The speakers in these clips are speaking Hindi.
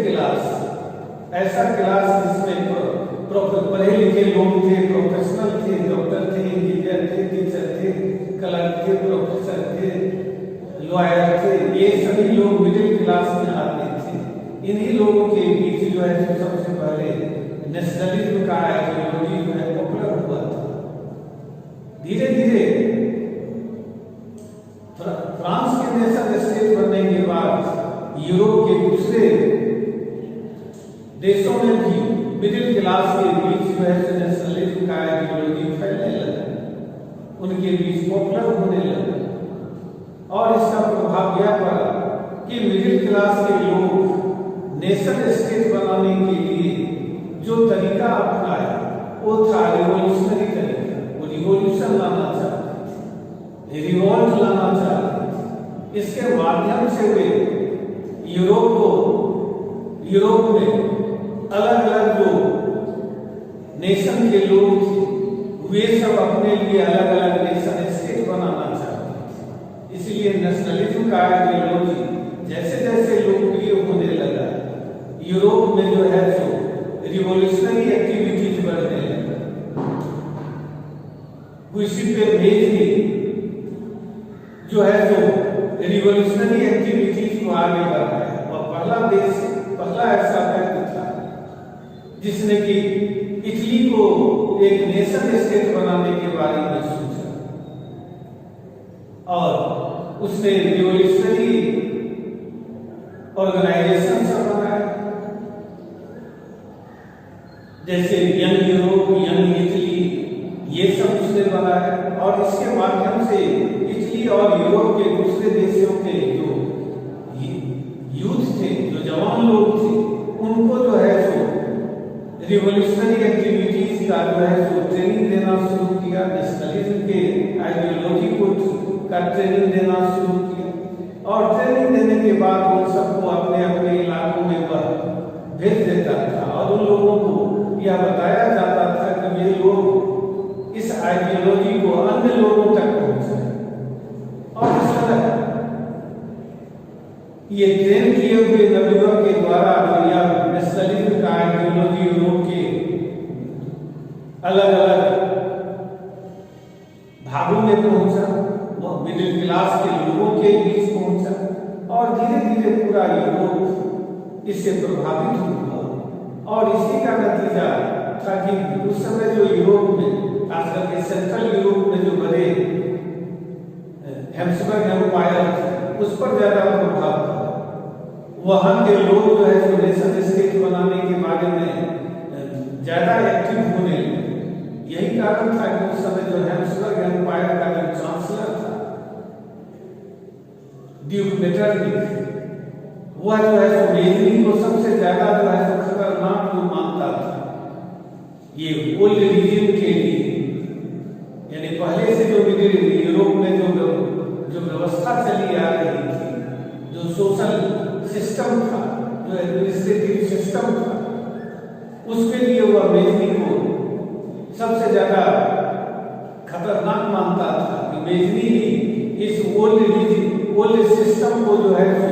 क्लास, ऐसा क्लास जिसमें पढ़े लिखे लोग थे, प्रोफेशनल थे, डॉक्टर थे, इंजीनियर थे, टीचर थे, कलर थे, प्रोफेसर थे, लॉयर थे, ये सभी लोग मिडिल क्लास में आते थे। इन्हीं लोगों के बीच जो है सबसे पहले नेशनलिज्म का आइडियोलॉजी जो है पॉपुलर हुआ था। धीरे धीरे फ्रांस के नेशन स्टेट बनने के बाद यूरोप के दूसरे देशों में भी मिडिल क्लास के बीच जो है नेशनलिज्म का आइडियोलॉजी फैलने लगा, उनके बीच पॉपुलर होने लगा। और इसका प्रभाव यह पड़ा कि मिडिल क्लास के लोग नेशन स्टेट बनाने के लिए जो तरीका अपनाया वो था रिवॉल्यूशनरी तरीका। वो रिवॉल्यूशन लाना चाहते थे, रिवॉल्ट लाना चाहते थे। इसके माध्यम से वे यूरोप में अलग अलग जो नेशन के लोग थे वे सब अपने लिए अलग अलग नेशन स्टेट बनाना चाहते थे। इसलिए नेशनलिज्म का आइडियोलॉजी जैसे जैसे लोकप्रिय होने लगा, यूरोप में जो है जो रिवॉल्यूशनरी एक्टिविटीज बढ़ने लगा। उसी पे मेजनी जो है जो रिवॉल्यूशनरी एक्टिविटीज को आगे बढ़ाया और पहला ऐसा व्यक्ति था जिसने कि इटली को एक नेशन स्टेट बनाने के बारे में सोचा और उसने रिवॉल्यूशनरी ऑर्गेनाइजेशन सब बनाया, जैसे यंग यूरोप, यंग इटली, ये सब उसने बनाया। और इसके माध्यम से इटली और यूरोप के दूसरे देशों के जो यूथ थे, जो जवान लोग थे, उनको जो है जो रिवॉल्यूशनरी एक्टिविटीज का जो है जो ट्रेनिंग देना शुरू किया, नेशनलिज्म के आइडियोलॉजी का ट्रेनिंग देना शुरू किया। और ट्रेनिंग देने के बाद उन सबको अपने अपने इलाकों में भेज देता था और उन लोगों को यह बताया जाता था कि ये लोग इस आइडियोलॉजी को अन्य लोगों तक पहुंचाए। और इस तरह ये ट्रेन किए हुए नबीयों के द्वारा जो यह नेशनलिज्म का आइडियोलॉजी यूरोप के अलग अलग भागों में पहुंचा, वो मिडिल क्लास के लोगों के बीच पहुंचा और धीरे धीरे पूरा यूरोप इससे प्रभावित हुआ। और इसी का नतीजा था कि उस समय जो यूरोप में, खास करके सेंट्रल यूरोप में जो बड़े हैब्सबर्ग एम्पायर थे, उस पर ज्यादा प्रभाव था। वहां के लोग जो है जो नेशन स्टेट बनाने के बारे में ज्यादा एक्टिव होने लगे। यही कारण था कि उस समय जो हैब्सबर्ग एम्पायर का जो चांसलर था ड्यूक मेटरनिख, वह जो है जो मेजनी को सबसे ज्यादा जो है जो खतरनाक जो मानता था ये ओल्ड रीजन के लिए। यानी पहले से जो यूरोप में जो व्यवस्था चली आ रही थी, जो सोशल सिस्टम था, जो एडमिनिस्ट्रेटिव सिस्टम था, उसके लिए वह मेजनी को सबसे ज्यादा खतरनाक मानता था कि मेजनी ही इस ओल्ड सिस्टम को जो है जो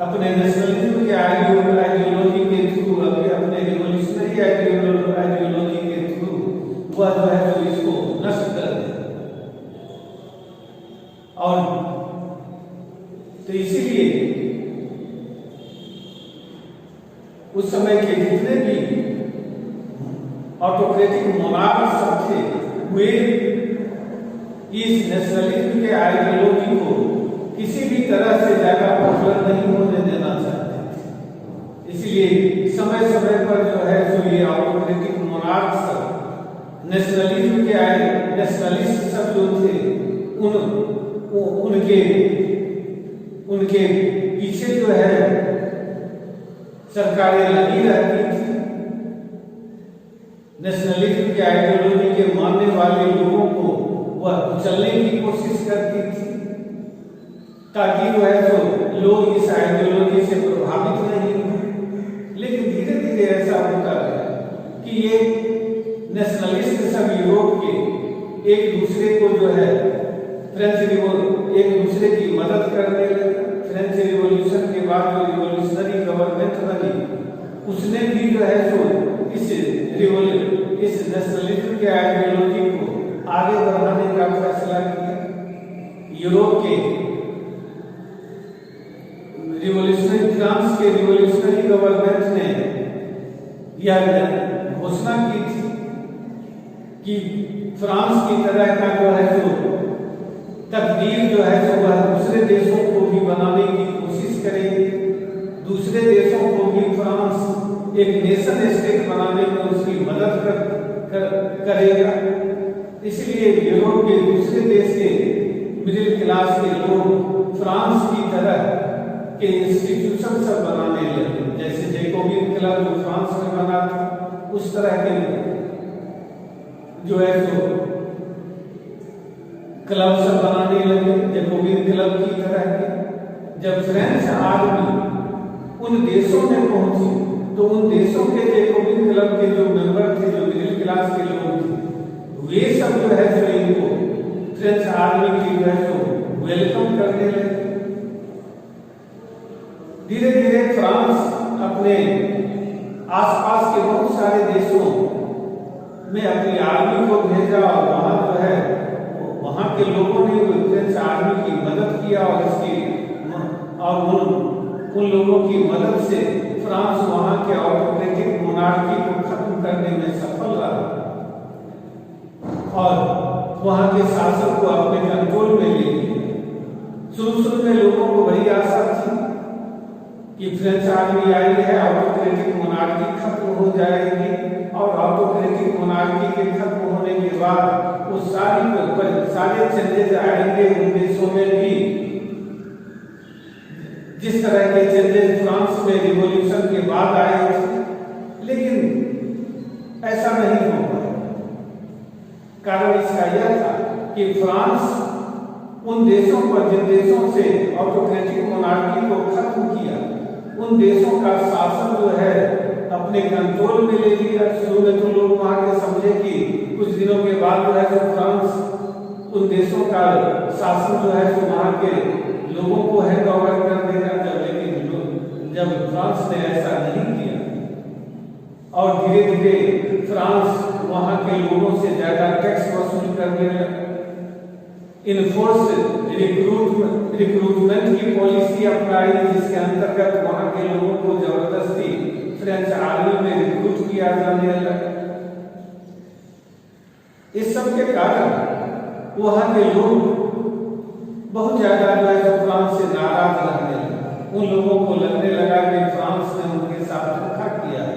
अपने नेशनलिज्म के आइडियोलॉजी के थ्रू, अपने रिवॉल्यूशनरी आइडियोलॉजी के थ्रू वह जो है जो इसको नष्ट कर दे। और तो इसीलिए उस समय के जितने भी ऑटोक्रेटिक मोनार्क सब थे वे इस नेशनलिज्म के आइडियोलॉजी को किसी भी तरह से ज्यादा पॉपुलर नहीं होने देना चाहते थे। इसलिए समय समय पर जो है जो ये ऑटोक्रेटिक मोनार्क सब नेशनलिस्ट सब जो थे उनके पीछे जो है सरकारें लगी रहती थी। नेशनलिज्म के आइडियोलॉजी के मानने वाले लोगों को वह कुचलने की कोशिश करती थी ताकि जो है तो लोग इस आइडियोलॉजी से प्रभावित नहीं हो। लेकिन धीरे धीरे ऐसा होता है कि ये नेशनलिस्ट सब यूरोप के एक दूसरे को जो है एक दूसरे की मदद करने लगे। फ्रेंच रिवॉल्यूशन के बाद जो रिवॉल्यूशनरी गवर्नमेंट गवर्नमेंट बनी, उसने भी जो है सो इस नेशनलिज्म के आइडियोलॉजी को आगे बढ़ाने का फैसला किया। यूरोप के फ्रांस के रिवॉल्यूशनरी गवर्नमेंट ने यह घोषणा की थी कि फ्रांस की तरह का जो है सो तकदीर जो है सो वह दूसरे देशों को भी बनाने की कोशिश करेगी, दूसरे देशों को भी फ्रांस एक नेशन स्टेट बनाने में उसकी मदद करेगा। इसलिए यूरोप के दूसरे देश के मिडिल क्लास के लोग फ्रांस की तरह के इंस्टीट्यूशन सब बनाने लगे, जैसे जैकोबिन क्लब जो फ्रांस में बना था, उस तरह के जो है तो क्लब सब बनाने लगे जैकोबिन क्लब की तरह के। जब फ्रेंच आर्मी उन देशों में पहुंची तो उन देशों के जैकोबिन क्लब के जो मेंबर थे, जो मिडिल क्लास के लोग थे, वे सब जो है तो इनको फ्रेंच आर्मी की जो है तो वेलकम करने लगे। धीरे धीरे फ्रांस अपने आसपास के बहुत सारे देशों में अपनी आर्मी को भेजा और वहां जो है वहां के लोगों ने फ्रेंच आर्मी की मदद किया और उन लोगों की मदद से फ्रांस वहां के ऑटोक्रेटिक मोनार्की को खत्म करने में सफल रहा और वहां के शासन को अपने कंट्रोल में ले लिया। शुरू में लोगों को बड़ी आशा थी कि फ्रेंच आर्मी आई है, ऑटोक्रेटिक मोनार्की खत्म हो जाएगी और ऑटोक्रेटिक मोनार्की के खत्म होने के बाद वो सारे चेंजेस आएंगे उन देशों में भी, जिस तरह के चेंजेस फ्रांस में रिवॉल्यूशन के बाद आए थे। लेकिन ऐसा नहीं हो पाया। कारण इसका यह था कि फ्रांस उन देशों पर जिन देशों से ऑटोक्रेटिक मोनार्की को खत्म किया, उन देशों का शासन जो है अपने कंट्रोल में ले लिया। शुरू में तो लोग वहां के समझे कि कुछ दिनों के बाद जो है तो फ्रांस उन देशों का शासन जो है तो वहां के लोगों को हैंड ओवर कर देगा। जब फ्रांस ने ऐसा नहीं किया और धीरे धीरे फ्रांस वहां के लोगों से ज्यादा टैक्स वसूल करने लगा, इनफोर्स रिक्रूटमेंट की पॉलिसी अपनाई, जिसके अंतर्गत वहां के लोगों को जबरदस्ती फ्रेंच आर्मी में रिक्रूट किया जाने लगा। इस सब के कारण वहां के लोग बहुत ज्यादा जो है फ्रांस से नाराज रहने लगे। उन लोगों को लगने लगा कि फ्रांस ने उनके साथ धोखा किया है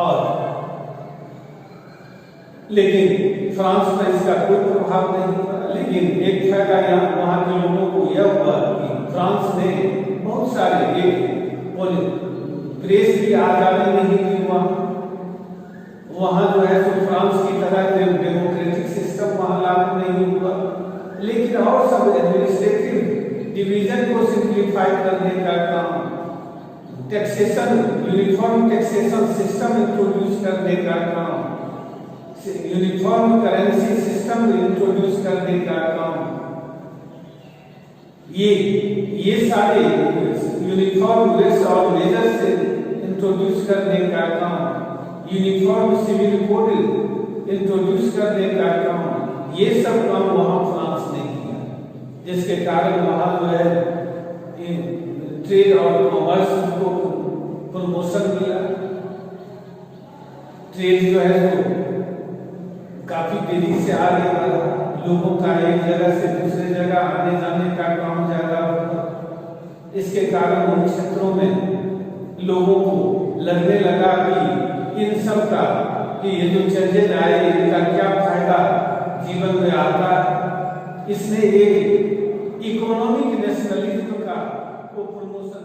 और लेकिन फ्रांस पर इसका कोई प्रभाव नहीं पड़ा। लेकिन एक फायदा यहाँ वहां के लोगों को यह हुआ कि फ्रांस ने बहुत सारे प्रेस की आजादी नहीं दी। वहां जो है तो फ्रांस की तरह डेमोक्रेटिक सिस्टम वहां लागू नहीं हुआ, लेकिन और सब एडमिनिस्ट्रेटिव डिवीजन को सिंप्लीफाई करने का काम, taxation uniform taxation system introduce करने का काम, यूनिफॉर्म करेंसी सिस्टम इंट्रोड्यूस करने का काम, ये सारे यूनिफॉर्म वेट्स और मेजर्स इंट्रोड्यूस करने का काम, यूनिफॉर्म सिविल कोड इंट्रोड्यूस करने का काम, ये सब काम वहां फ्रांस ने किया, जिसके कारण वहां जो है ट्रेड और कॉमर्स को प्रमोशन मिला। ट्रेड जो है तो काफी तेजी से आगे बढ़ा, लोगों का एक जगह से दूसरे जगह आने जाने का काम ज्यादा हुआ। इसके कारण उन क्षेत्रों में लोगों को लगने लगा कि इन सब का कि ये जो चेंजेस आए इनका क्या फायदा जीवन में आता है। इसने एक इकोनॉमिक नेशनलिज्म का प्रमोशन